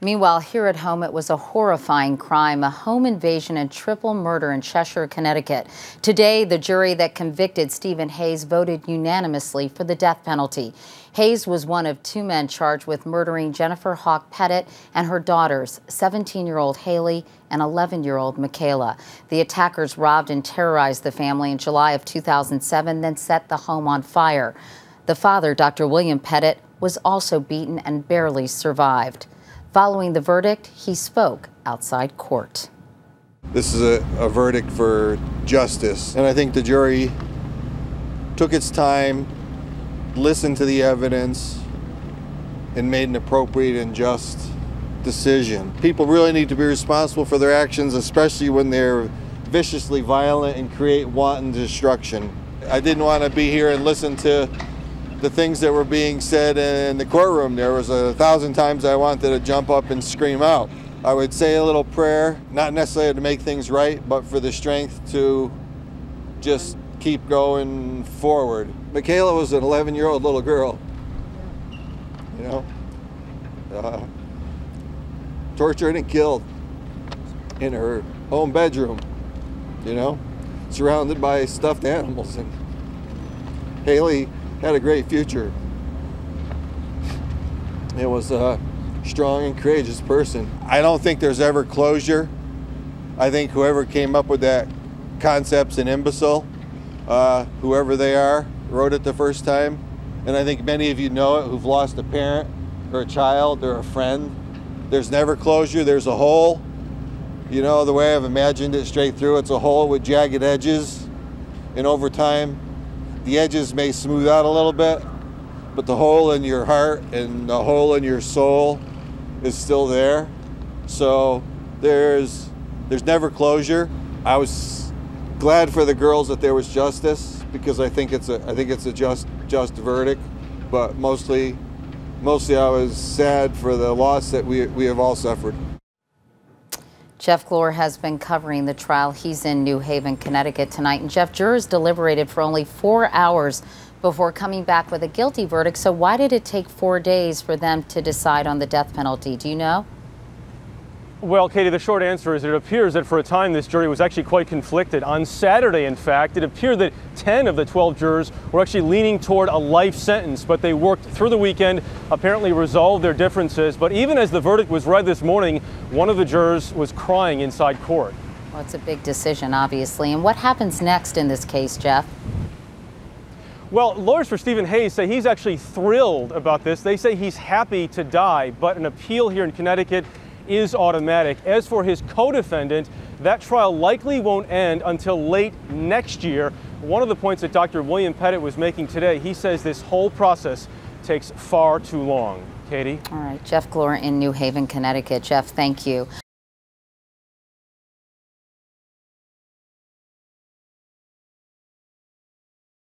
Meanwhile, here at home, it was a horrifying crime, a home invasion and triple murder in Cheshire, Connecticut. Today, the jury that convicted Stephen Hayes voted unanimously for the death penalty. Hayes was one of two men charged with murdering Jennifer Hawk Pettit and her daughters, 17-year-old Haley and 11-year-old Michaela. The attackers robbed and terrorized the family in July of 2007, then set the home on fire. The father, Dr. William Pettit, was also beaten and barely survived. Following the verdict, he spoke outside court. This is a verdict for justice, and I think the jury took its time, listened to the evidence, and made an appropriate and just decision. People really need to be responsible for their actions, especially when they're viciously violent and create wanton destruction. I didn't want to be here and listen to the things that were being said in the courtroom. There was 1,000 times I wanted to jump up and scream out. I would say a little prayer, not necessarily to make things right, but for the strength to just keep going forward. Michaela was an 11-year-old little girl, tortured and killed in her home bedroom, surrounded by stuffed animals. And Haley had a great future. It was a strong and courageous person. I don't think there's ever closure. I think whoever came up with that concept's an imbecile. Whoever they are, wrote it the first time. And I think many of you know it who've lost a parent or a child or a friend. There's never closure, there's a hole. The way I've imagined it straight through, it's a hole with jagged edges. And over time, the edges may smooth out a little bit, but the hole in your heart and the hole in your soul is still there. So there's never closure. I was glad for the girls that there was justice, because I think it's a just verdict. But mostly I was sad for the loss that we have all suffered. Jeff Glor has been covering the trial. He's in New Haven, Connecticut tonight. And Jeff, jurors deliberated for only 4 hours before coming back with a guilty verdict. So why did it take 4 days for them to decide on the death penalty? Do you know? Well, Katie, the short answer is it appears that for a time this jury was actually quite conflicted. On Saturday, in fact, it appeared that 10 of the 12 jurors were actually leaning toward a life sentence, but they worked through the weekend, apparently resolved their differences. But even as the verdict was read this morning, one of the jurors was crying inside court. Well, it's a big decision, obviously. And what happens next in this case, Jeff? Well, lawyers for Stephen Hayes say he's actually thrilled about this. They say he's happy to die, but an appeal here in Connecticut is automatic. As for his co-defendant, that trial likely won't end until late next year. One of the points that Dr. William Pettit was making today, he says this whole process takes far too long. Katie? All right, Jeff Glor in New Haven, Connecticut. Jeff, thank you.